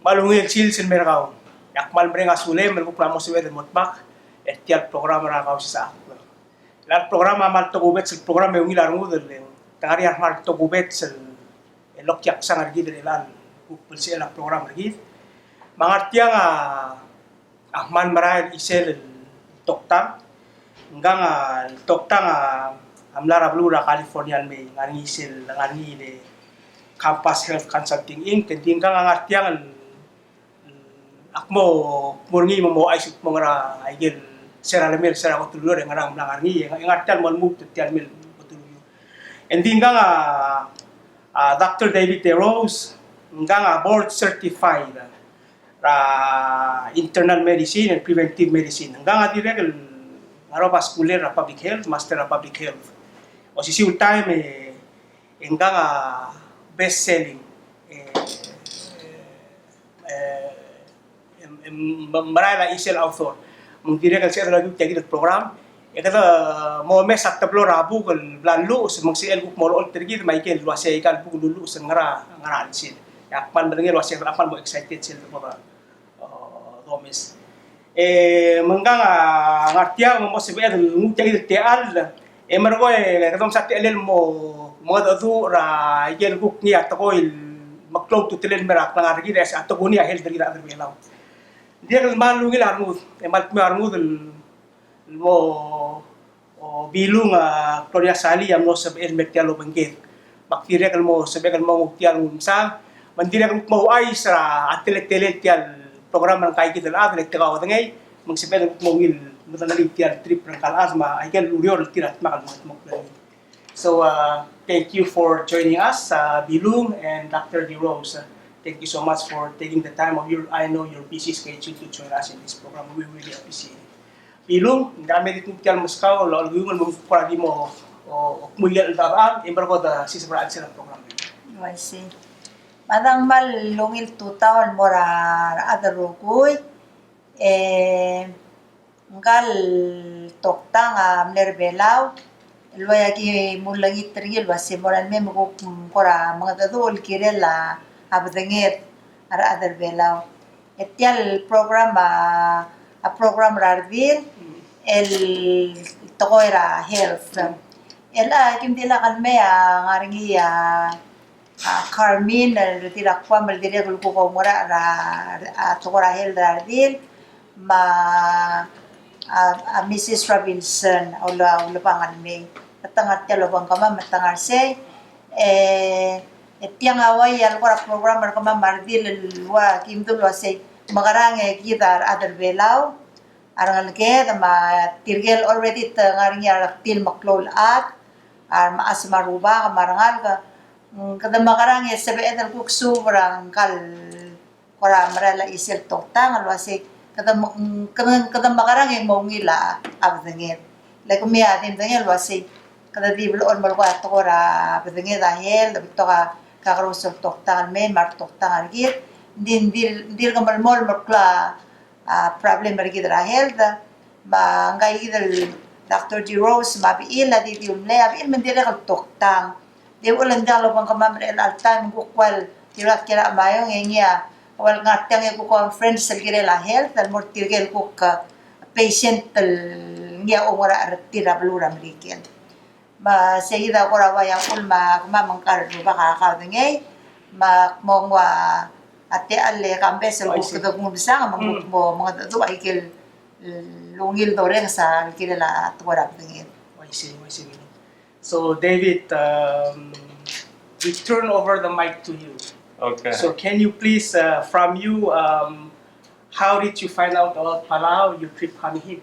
malungil sil sin merakaw. Yakmal mereka sule merkuklamo siwe de motbak. Etial programa na Kausischakl. Lat programa mal to gubet sil programa yung ilar ngudel tangari mal to gubet sil lokyak sangar gid ilan kupul sil programa gid. Mangartia nga ahman maray isel toktang hanggang toktang amlara blura Californian may ngani isel ngani de Campus Health Consulting Inc. Kendi nga ngartia akmo murngi mo ay sut mongra aigel sera lemel sera ko tulur yang ngarang ngarni ngartian mon move to tian mil betulu endi nga Dr. David DeRose nga board certified internal medicine and preventive medicine nga direct ngaro vascular public health master of public health o si time nga best selling marala isel author mung direct sa lagu tagi program kata mo mes at tablo rabu kal lalu mung si el mo ol tergi Michael luasay kal pu lulu ngara ansil yakman badenge luasay apan mo excited sil ko Gomez menggang ngartia mo se be ngu tagi teal mergo kadom sa telel mo adu ra yel guk ni atakoil maklog tu telen merak ngargi des atoguni hel dari da belau dia kan malungil armud malmi armud mo bilung Gloria Sali yang no sabe metialo bangkit bakteria kan mo sabe kan mo tial umsa mandira kan mo ay sa atlet tial program ng kay kita atlet ka ngay mong sabe mo ngil mutanali tial trip ng kalasma ay kan urior tirat makal mo so thank you for joining us Bilung and Dr. DeRose. Thank you so much for taking the time of I know your busy schedule to join us in this program. We really appreciate it. Bilung, dami dito tiyan Moscow, lalagyan mo para di mo kumuyal daraan, imbarko da sisiparaan sila program. I see. Madang mal lungil 2000 mora adarugoy, ngal toktang mlerbelaw, ilwayagi mulangit trigil wasi moran me mo kora mga dadul kirela abdengit ara adar belaw etial program a program rardil el tokoira health ela kimdila kan me ngaringi Carmen retira kwa mal dire ko mora ra tokora health rardil ma Mrs. Robinson ula pangan me tangat telo bang kama matangar se tiang away al kora program kama mardil wa kimdul wasay magarang gidar adar belaw arangal ke ma tirgel already tangaring ya til maklol at maas maruba marangal ka kada magarang sabe edal kuk sobrang kal kora marala isel toktang alwasay kada magarang mo ngila abdengit lakumya din dengel wasay kada diblo on malko atkora abdengit dahil to ka kakarusok toktangan me mar toktangan git dir kamal mol makla problem margid rahel da ba ngai idel Dr. DeRose mabi ila di umle abi mendire kal toktang de ulan dalo bang kamam rel al time gukwal tirat kira mayong ngya wal ngatang ko conference selgire la health dal mor tirgel ko ka patient ngya umara artira blura mrikel ma seguida agora vai a ulma mamangkar do baka ka dengay ma mongwa ate alle kambes ko kada ngumsa mo mga do ay kel lungil do ren sa kilala atwara dengay I see. So David, we turn over the mic to you. Okay. So can you please from you how did you find out about Palau, your trip coming here?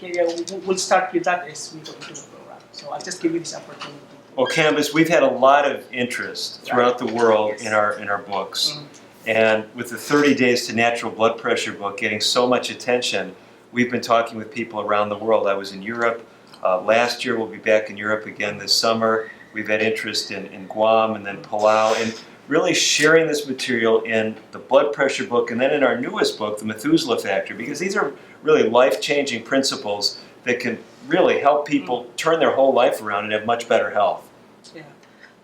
We'll start with that as we go into the program. So I'll just give you this opportunity. Well, Canvas, we've had a lot of interest throughout the world in our books. And with the 30 Days to Natural Blood Pressure book getting so much attention, we've been talking with people around the world. I was in Europe last year. We'll be back in Europe again this summer. We've had interest in Guam and then Palau. And really sharing this material in the blood pressure book and then in our newest book, The Methuselah Factor, because these are really life-changing principles that can really help people turn their whole life around and have much better health. Yeah.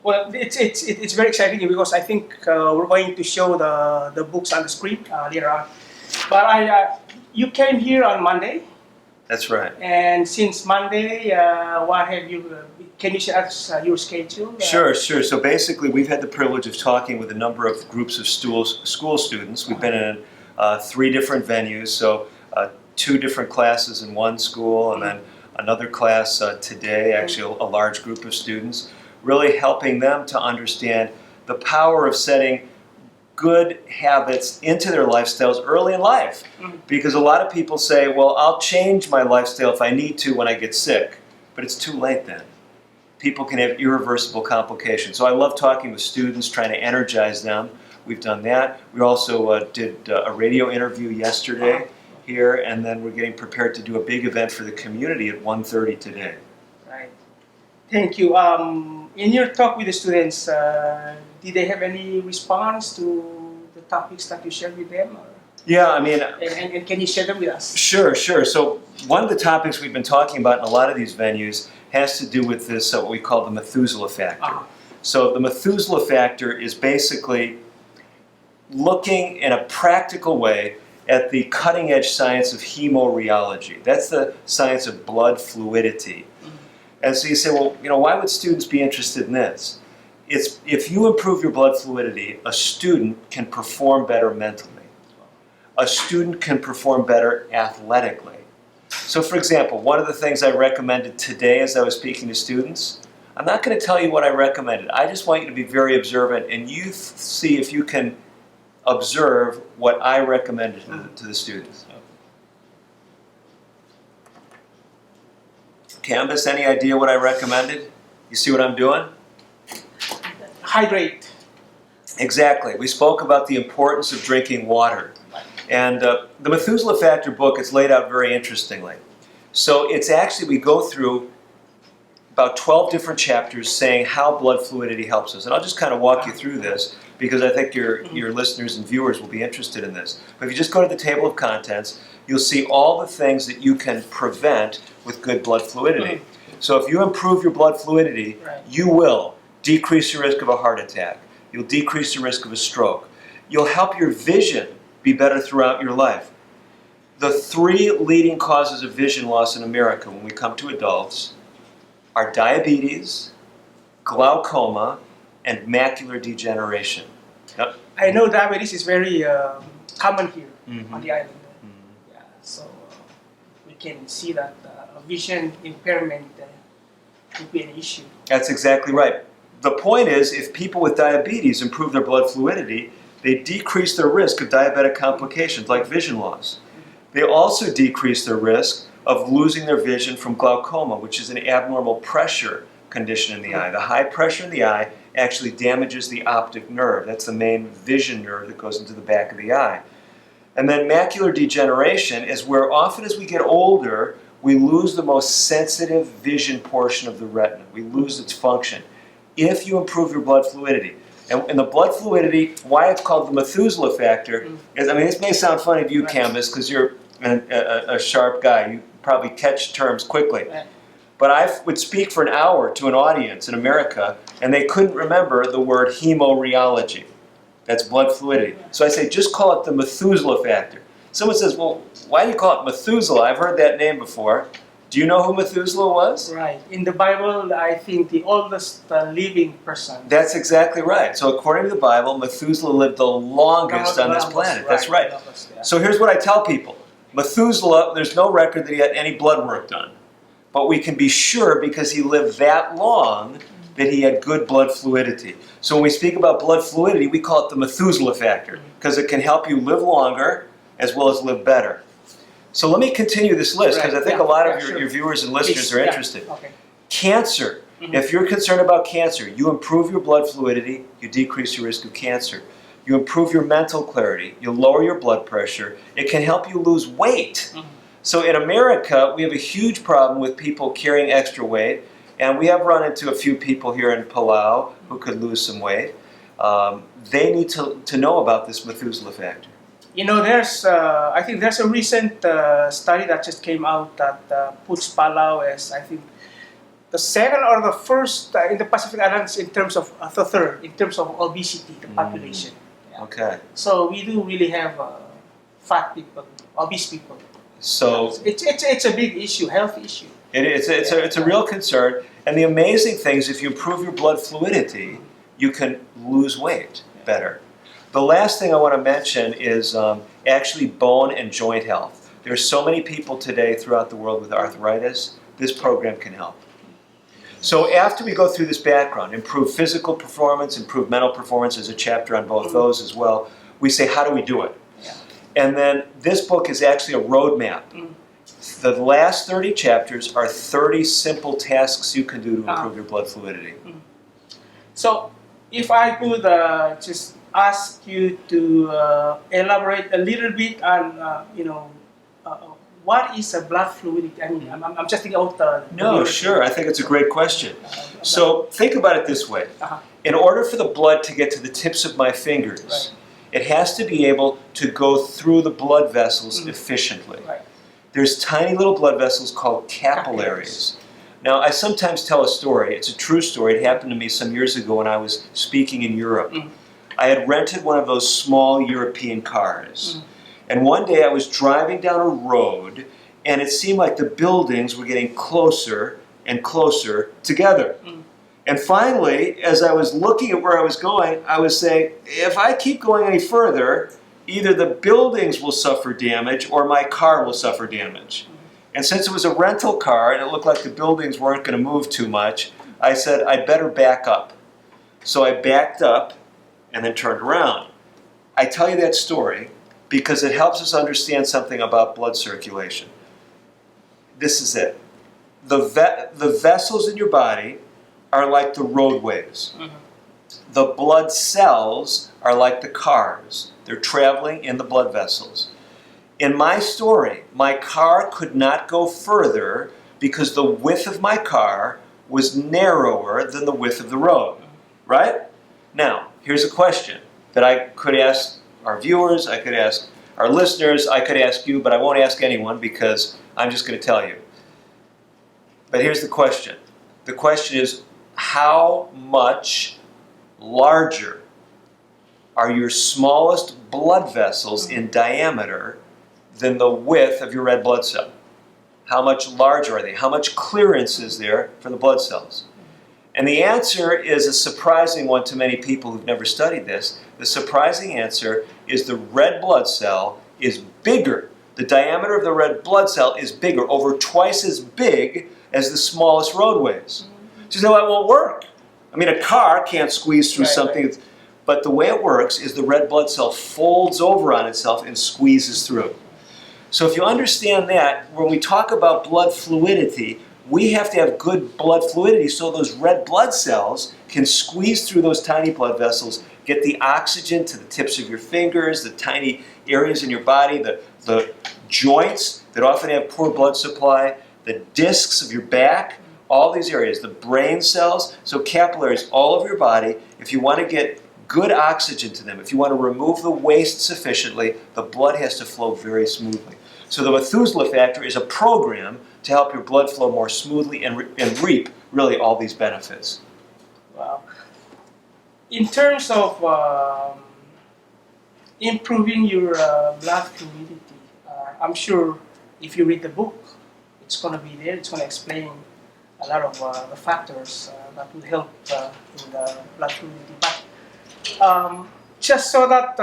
Well, it's very exciting because I think we're going to show the books on the screen later on. But you came here on Monday, That's right. and since Monday, what have you? Can you share us your schedule? Sure. So basically, we've had the privilege of talking with a number of groups of school students. We've been in 3 different venues, so 2 different classes in one school, and then another class today, actually a large group of students, really helping them to understand the power of setting good habits into their lifestyles early in life. Because a lot of people say, well, I'll change my lifestyle if I need to when I get sick, but it's too late then. People can have irreversible complications. So I love talking with students, trying to energize them. We've done that. We also did a radio interview yesterday here, and then we're getting prepared to do a big event for the community at 1:30 today. Right. Thank you. In your talk with the students, did they have any response to the topics that you shared with them? Or? Yeah, I mean... And can you share them with us? Sure. So one of the topics we've been talking about in a lot of these venues has to do with this, what we call the Methuselah factor. So the Methuselah factor is basically looking in a practical way at the cutting edge science of hemorrheology. That's the science of blood fluidity. And so you say, well, why would students be interested in this? It's if you improve your blood fluidity, a student can perform better mentally. A student can perform better athletically. So for example, one of the things I recommended today as I was speaking to students, I'm not going to tell you what I recommended. I just want you to be very observant and you see if you can observe what I recommended to the students. Canvas, any idea what I recommended? You see what I'm doing? Hydrate. Exactly. We spoke about the importance of drinking water. And the Methuselah Factor book is laid out very interestingly. So it's actually, we go through about 12 different chapters saying how blood fluidity helps us. And I'll just kind of walk you through this because I think your listeners and viewers will be interested in this. But if you just go to the table of contents, you'll see all the things that you can prevent with good blood fluidity. So if you improve your blood fluidity, you will decrease your risk of a heart attack. You'll decrease the risk of a stroke. You'll help your vision be better throughout your life. The 3 leading causes of vision loss in America when we come to adults are diabetes, glaucoma, and macular degeneration. Yep. I know diabetes is very common here on the island. Yeah, so we can see that vision impairment could be an issue. That's exactly right. The point is, if people with diabetes improve their blood fluidity, they decrease their risk of diabetic complications like vision loss. They also decrease their risk of losing their vision from glaucoma, which is an abnormal pressure condition in the eye. The high pressure in the eye actually damages the optic nerve. That's the main vision nerve that goes into the back of the eye. And then macular degeneration is where often as we get older, we lose the most sensitive vision portion of the retina. We lose its function. If you improve your blood fluidity, and the blood fluidity, why it's called the Methuselah factor, is, I mean, this may sound funny to you, Canvas, because you're a sharp guy. You probably catch terms quickly. But I would speak for an hour to an audience in America, and they couldn't remember the word hemorrheology. That's blood fluidity. So I say, just call it the Methuselah factor. Someone says, well, why do you call it Methuselah? I've heard that name before. Do you know who Methuselah was? Right. In the Bible, I think the oldest living person. That's exactly right. So according to the Bible, Methuselah lived the longest on this planet. That's right. So here's what I tell people. Methuselah, there's no record that he had any blood work done. But we can be sure because he lived that long that he had good blood fluidity. So when we speak about blood fluidity, we call it the Methuselah factor because it can help you live longer as well as live better. So let me continue this list because I think a lot of your viewers and listeners are interested. Okay. Cancer. If you're concerned about cancer, you improve your blood fluidity, you decrease your risk of cancer. You improve your mental clarity, you lower your blood pressure. It can help you lose weight. So in America, we have a huge problem with people carrying extra weight, and we have run into a few people here in Palau who could lose some weight. They need to know about this Methuselah factor. You know, I think there's a recent study that just came out that puts Palau as, I think, the second or the first in the Pacific Islands in terms of the third in terms of obesity, the population. Yeah. Okay. So we do really have fat people, obese people. So It's a big issue, health issue. it's a real concern. And the amazing thing is if you improve your blood fluidity, you can lose weight better. The last thing I want to mention is actually bone and joint health. There's so many people today throughout the world with arthritis. This program can help. So after we go through this background, improve physical performance, improve mental performance, there's a chapter on both those as well, we say, how do we do it? Yeah. And then this book is actually a roadmap. The last 30 chapters are 30 simple tasks you can do to improve your blood fluidity. So if I could just ask you to elaborate a little bit on, what is a blood fluidity? I mean, I'm just thinking about the... No, sure. I think it's a great question. So think about it this way. In order for the blood to get to the tips of my fingers, it has to be able to go through the blood vessels efficiently. Right. There's tiny little blood vessels called capillaries. Now, I sometimes tell a story. It's a true story. It happened to me some years ago when I was speaking in Europe. I had rented one of those small European cars. And one day I was driving down a road, and it seemed like the buildings were getting closer and closer together. And finally, as I was looking at where I was going, I was saying, if I keep going any further, either the buildings will suffer damage or my car will suffer damage. And since it was a rental car and it looked like the buildings weren't going to move too much, I said, I'd better back up. So I backed up and then turned around. I tell you that story because it helps us understand something about blood circulation. This is it. The vessels in your body are like the roadways. The blood cells are like the cars. They're traveling in the blood vessels. In my story, my car could not go further because the width of my car was narrower than the width of the road. Right? Now, here's a question that I could ask our viewers, I could ask our listeners, I could ask you, but I won't ask anyone because I'm just going to tell you. But here's the question. The question is, how much larger are your smallest blood vessels in diameter than the width of your red blood cell? How much larger are they? How much clearance is there for the blood cells? And the answer is a surprising one to many people who've never studied this. The surprising answer is the red blood cell is bigger. The diameter of the red blood cell is bigger, over twice as big as the smallest roadways. So you say, well, that won't work. I mean, a car can't squeeze through something. But the way it works is the red blood cell folds over on itself and squeezes through. So if you understand that, when we talk about blood fluidity, we have to have good blood fluidity so those red blood cells can squeeze through those tiny blood vessels, get the oxygen to the tips of your fingers, the tiny areas in your body, the joints that often have poor blood supply, the discs of your back, all these areas, the brain cells, so capillaries all over your body. If you want to get good oxygen to them, if you want to remove the waste sufficiently, the blood has to flow very smoothly. So the Methuselah factor is a program to help your blood flow more smoothly and reap really all these benefits. Wow. In terms of improving your blood fluidity, I'm sure if you read the book, it's going to be there. It's going to explain a lot of the factors that will help in the blood fluidity. But just so that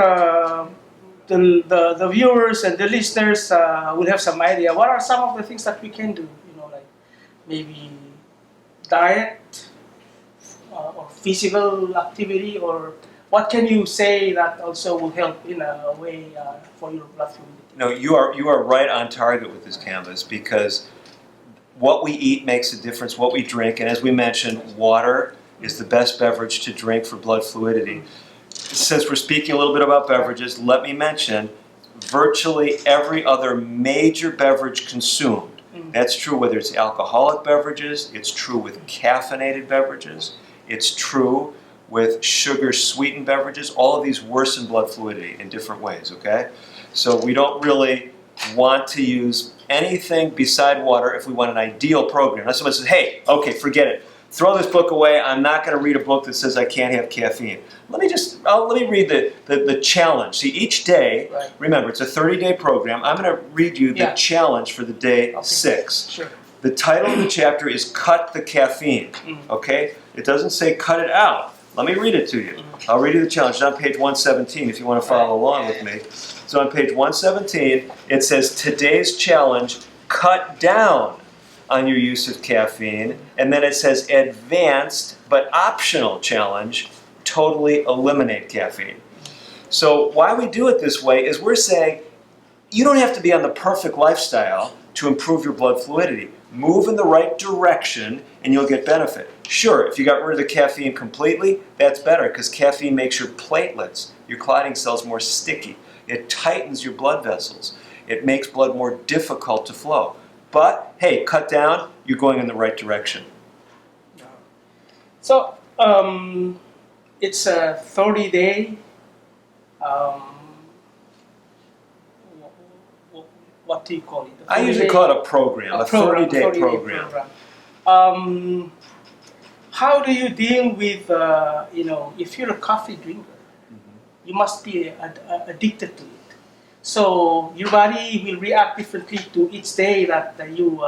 the viewers and the listeners will have some idea, what are some of the things that we can do? Like maybe diet or physical activity, or what can you say that also will help in a way for your blood fluidity? No, you are right on target with this canvas because what we eat makes a difference, what we drink, and as we mentioned, water is the best beverage to drink for blood fluidity. Since we're speaking a little bit about beverages, let me mention virtually every other major beverage consumed. That's true whether it's alcoholic beverages, it's true with caffeinated beverages, it's true with sugar-sweetened beverages. All of these worsen blood fluidity in different ways, okay? So we don't really want to use anything beside water if we want an ideal program. Now someone says, hey, okay, forget it. Throw this book away. I'm not going to read a book that says I can't have caffeine. Let me read the challenge. See, each day, Right. remember, it's a 30-day program. I'm going to read you the Yeah. challenge for the day 6. Sure. The title of the chapter is Cut the Caffeine, okay? It doesn't say cut it out. Let me read it to you. I'll read you the challenge. It's on page 117 if you want to follow along with me. So on page 117, it says today's challenge, cut down on your use of caffeine. And then it says advanced but optional challenge, totally eliminate caffeine. So why we do it this way is we're saying you don't have to be on the perfect lifestyle to improve your blood fluidity. Move in the right direction and you'll get benefit. Sure, if you got rid of the caffeine completely, that's better because caffeine makes your platelets, your clotting cells more sticky. It tightens your blood vessels. It makes blood more difficult to flow. But, hey, cut down, you're going in the right direction. So, it's a 30-day, what do you call it? I usually call it a program, a 30-day program. How do you deal with, if you're a coffee drinker, you must be addicted to it. So your body will react differently to each day that you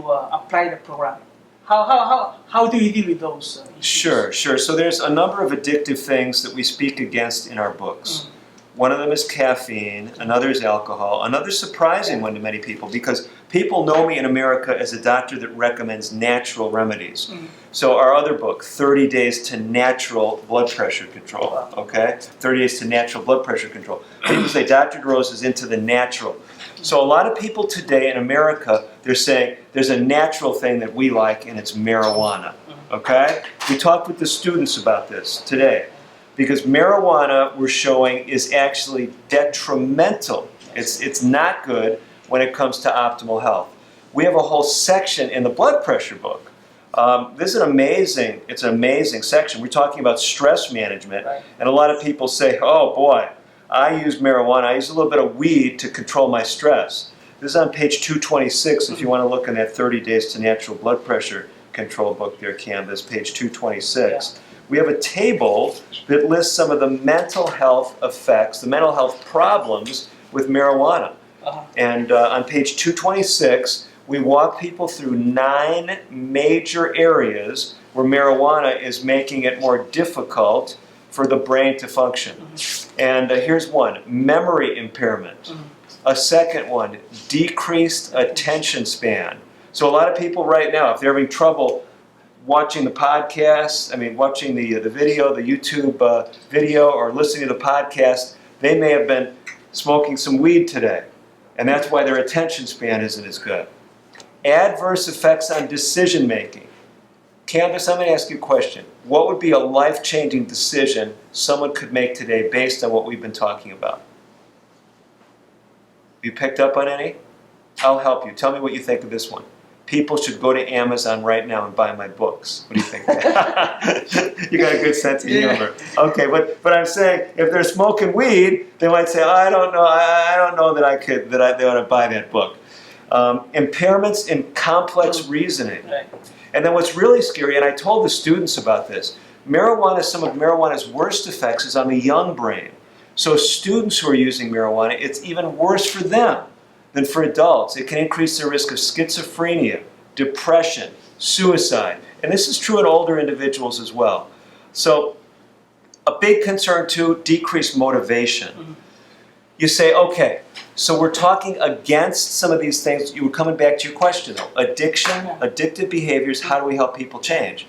apply the program. How do you deal with those issues? Sure. So there's a number of addictive things that we speak against in our books. One of them is caffeine, another is alcohol, another surprising one to many people because people know me in America as a doctor that recommends natural remedies. So our other book, 30 Days to Natural Blood Pressure Control, okay? 30 Days to Natural Blood Pressure Control. People say Dr. DeRose is into the natural. So a lot of people today in America, they're saying there's a natural thing that we like and it's marijuana, okay? We talked with the students about this today. Because marijuana, we're showing, is actually detrimental. It's not good when it comes to optimal health. We have a whole section in the blood pressure book. This is an amazing section. We're talking about stress management. Right. And a lot of people say, oh boy, I use marijuana, I use a little bit of weed to control my stress. This is on page 226 if you want to look in that 30 Days to Natural Blood Pressure Control book there, Canvas, page 226. We have a table that lists some of the mental health effects, the mental health problems with marijuana. And on page 226, we walk people through 9 major areas where marijuana is making it more difficult for the brain to function. And here's one, memory impairment. A second one, decreased attention span. So a lot of people right now, if they're having trouble watching the podcast, watching the video, the YouTube video, or listening to the podcast, they may have been smoking some weed today. And that's why their attention span isn't as good. Adverse effects on decision making. Candace, I'm going to ask you a question. What would be a life-changing decision someone could make today based on what we've been talking about? You picked up on any? I'll help you. Tell me what you think of this one. People should go to Amazon right now and buy my books. What do you think? You got a good sense of humor. Okay, but I'm saying if they're smoking weed, they might say, I don't know that they ought to buy that book. Impairments in complex reasoning. Right. And then what's really scary, and I told the students about this, some of marijuana's worst effects is on the young brain. So students who are using marijuana, it's even worse for them than for adults. It can increase their risk of schizophrenia, depression, suicide. And this is true in older individuals as well. So a big concern too, decreased motivation. You say, okay, so we're talking against some of these things. You were coming back to your question though. Addiction, addictive behaviors, how do we help people change?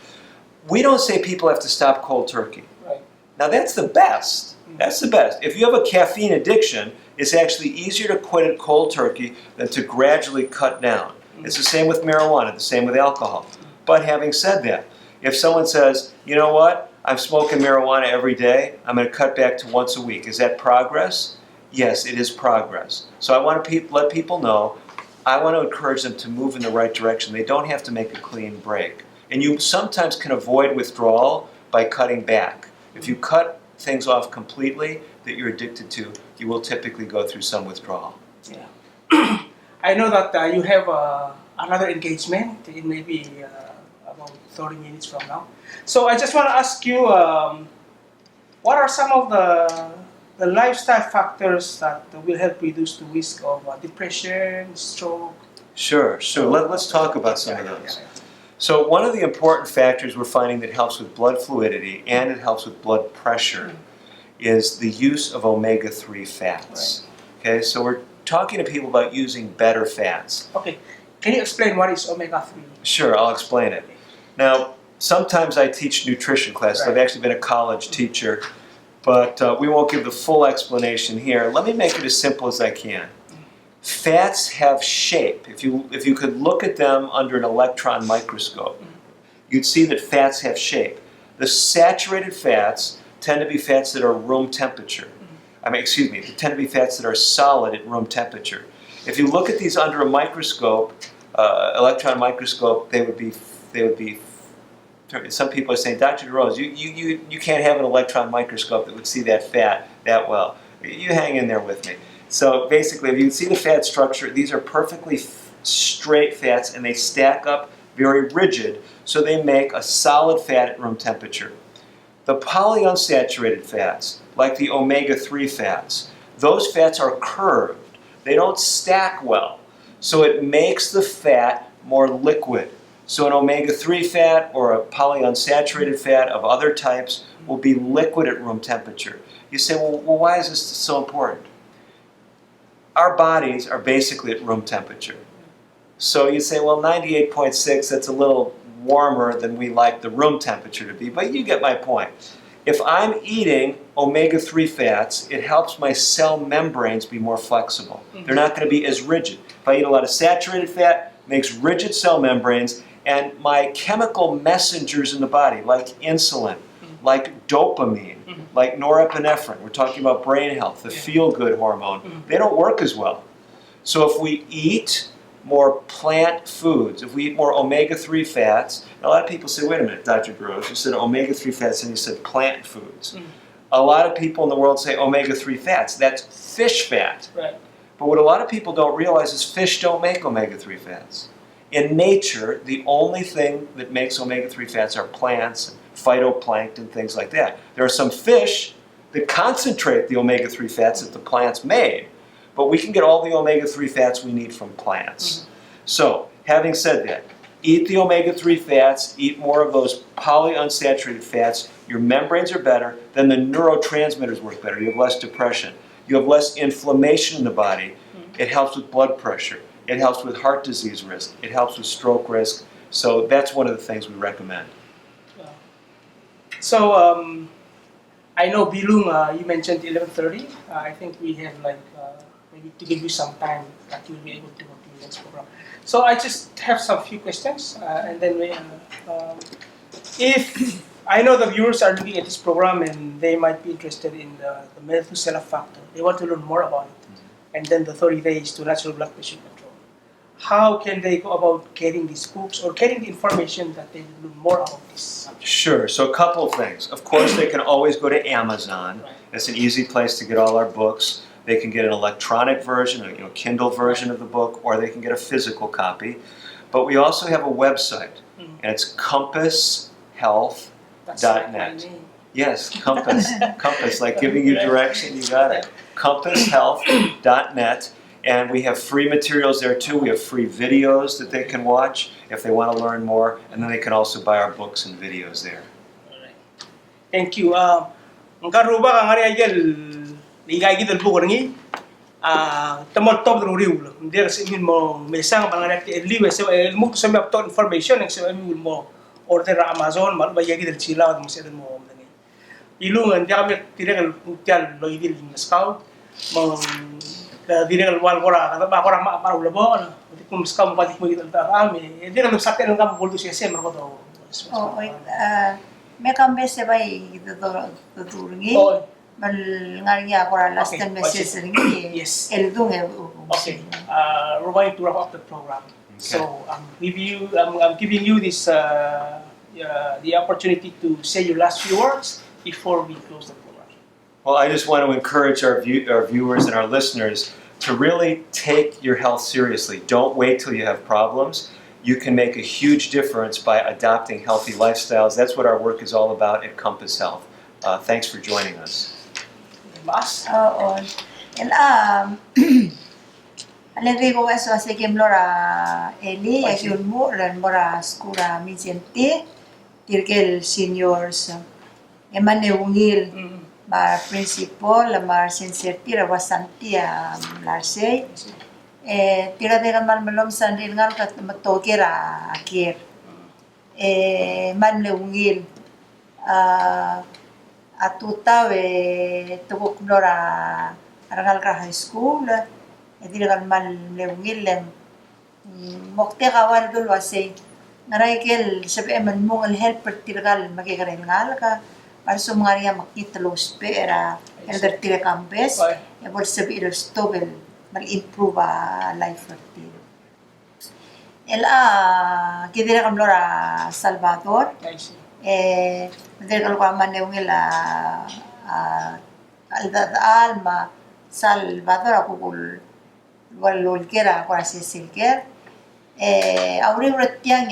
We don't say people have to stop cold turkey. Right. Now that's the best. That's the best. If you have a caffeine addiction, it's actually easier to quit it cold turkey than to gradually cut down. It's the same with marijuana, the same with alcohol. But having said that, if someone says, you know what, I'm smoking marijuana every day, I'm going to cut back to once a week. Is that progress? Yes, it is progress. So I want to let people know, I want to encourage them to move in the right direction. They don't have to make a clean break. And you sometimes can avoid withdrawal by cutting back. If you cut things off completely that you're addicted to, you will typically go through some withdrawal. Yeah. I know that you have another engagement in maybe about 30 minutes from now. So I just want to ask you, what are some of the lifestyle factors that will help reduce the risk of depression, stroke? Sure. Let's talk about some of those. So one of the important factors we're finding that helps with blood fluidity and it helps with blood pressure is the use of omega-3 fats. Okay, so we're talking to people about using better fats. Okay, can you explain what is omega-3? Sure, I'll explain it. Now, sometimes I teach nutrition classes. I've actually been a college teacher, but we won't give the full explanation here. Let me make it as simple as I can. Fats have shape. If you could look at them under an electron microscope, you'd see that fats have shape. The saturated fats tend to be fats that are room temperature. They tend to be fats that are solid at room temperature. If you look at these under a microscope, electron microscope, they would be. Some people are saying, Dr. DeRose, you can't have an electron microscope that would see that fat that well. You hang in there with me. So basically, if you can see the fat structure, these are perfectly straight fats and they stack up very rigid, so they make a solid fat at room temperature. The polyunsaturated fats, like the omega-3 fats, those fats are curved. They don't stack well, so it makes the fat more liquid. So an omega-3 fat or a polyunsaturated fat of other types will be liquid at room temperature. You say, well, why is this so important? Our bodies are basically at room temperature. So you say, well, 98.6, that's a little warmer than we like the room temperature to be, but you get my point. If I'm eating omega-3 fats, it helps my cell membranes be more flexible. They're not going to be as rigid. If I eat a lot of saturated fat, it makes rigid cell membranes, and my chemical messengers in the body, like insulin, like dopamine, like norepinephrine, we're talking about brain health, the feel-good hormone, they don't work as well. So if we eat more plant foods, if we eat more omega-3 fats, a lot of people say, wait a minute, Dr. DeRose, you said omega-3 fats and you said plant foods. A lot of people in the world say omega-3 fats, that's fish fat. Right. But what a lot of people don't realize is fish don't make omega-3 fats. In nature, the only thing that makes omega-3 fats are plants, phytoplankton, things like that. There are some fish that concentrate the omega-3 fats that the plants made, but we can get all the omega-3 fats we need from plants. So, having said that, eat the omega-3 fats, eat more of those polyunsaturated fats, your membranes are better, then the neurotransmitters work better, you have less depression, you have less inflammation in the body, it helps with blood pressure, it helps with heart disease risk, it helps with stroke risk, so that's one of the things we recommend. So, I know Bilung, you mentioned 11:30. I think we have maybe to give you some time that you'll be able to go to the next program. So I just have some few questions, and then if I know the viewers are looking at this program and they might be interested in the Methuselah factor, they want to learn more about it, and then the 30 days to natural blood pressure control. How can they go about getting these books or getting the information that they will learn more about this subject? Sure, so a couple of things. Of course, they can always go to Amazon. It's an easy place to get all our books. They can get an electronic version, a Kindle version of the book, or they can get a physical copy. But we also have a website, and it's compasshealth.net. Yes, Compass. Compass, like giving you direction, you got it. Compasshealth.net. And we have free materials there too. We have free videos that they can watch if they want to learn more. And then they can also buy our books and videos there. Alright. Thank you. Ngkaruba ka ngari agel ligay gidel buko ngi tamol top ro riu. Dia sa imin mo mesang panganak liwe sa mo sa map to information ng sa imin mo order Amazon mal bayay gidel sila mo sa mo ngi. Ilungan dia kami tiregal putial lo idil ng scout mo direl wal kora kata ba kora ma paru lebo di kum skam patik mo gidel ta kami dia kan sakte ng kam boldo siya sem ko to. Oh, wait. May kambe se bay ito turungi. Mal ngariya kora last time message ringi. Yes. Eldung Okay. We're going to wrap up the program. Okay. So I'm giving you this the opportunity to say your last few words before we close the program. Well, I just want to encourage our viewers and our listeners to really take your health seriously. Don't wait till you have problems. You can make a huge difference by adopting healthy lifestyles. That's what our work is all about at Compass Health. Thanks for joining us. Mas? Oo. Alengri ko eso sa Kimlora Eli, yun mo, ran mora skura Mizenti, Tirgel Seniors, Emaneungil, mar principal, mar sincerti, rawasanti, larsay, tira de man malom sanrin ngal kat matokera akir, man leungil, atutaw tugok Nora Arangal ka high school, hindi naman man leungil lang mokte kawal dul wase naraykel sabi man mong helper tirgal magigarail ngal ka para sumangariya makita los pera elder tira campes e bol sabi il stobel mag-improve life routine kidira kam Lora Salvador dira ko man leungil aldadal ma Salvador ako kul walul kera ko silker auri retiang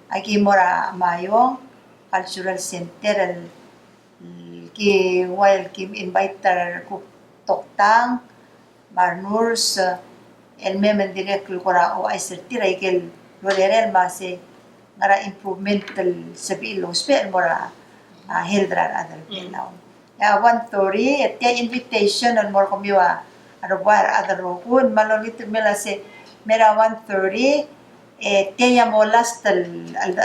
aki mora mayong cultural center ki while kim inviter ku toktang marnurs el memen direct kura o ay sertira ikel lolerel mase ngara improvement sabi lo spell mora hildrar adal Palau ya 1:30 at invitation on more kumiwa arwar other rokun malolit mela se mera 1:30 tiya molas tal al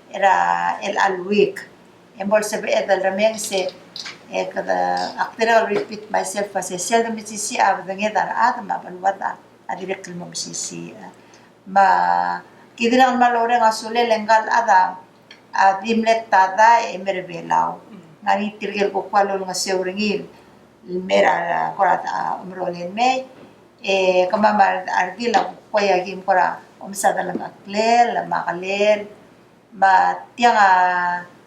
era el alweek embol se edal rameng se kada aktere repeat myself as a seldom sisi ab dangedar atma balwata adirek mo sisi ma kidran malore ngasule lengal ada dimlet tada emerbelau ngari tirgel ko kwalo nga sewringil mera korata umrolen me kamamar ardila koya gim kora umsada lang aklel makalel ma tianga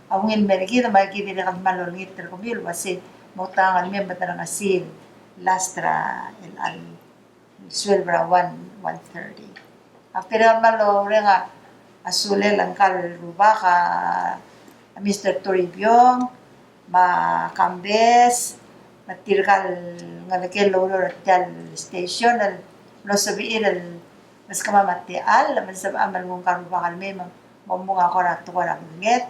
awngin mergi da magi dile kan malolngit ter kombil wase motangan me batarang asil lastra el al swelbra 1:30 after malore nga asule lang kal rubaka Mr. Toribio ma Cambes matirgal nga lekel lolo tal station al lo sabiin al mas kamamati al man sa amal mong karu bakal me mamunga ko ra to ra nget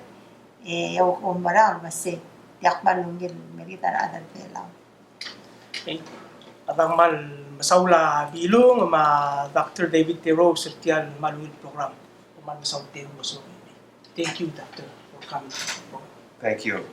yaw ko marang base yak malungin merita adal Palau Atang mal masawla bilong ma Dr. David DeRose sertial maluil program man masaw DeRose. Thank you, Doctor, for coming to the program. Thank you.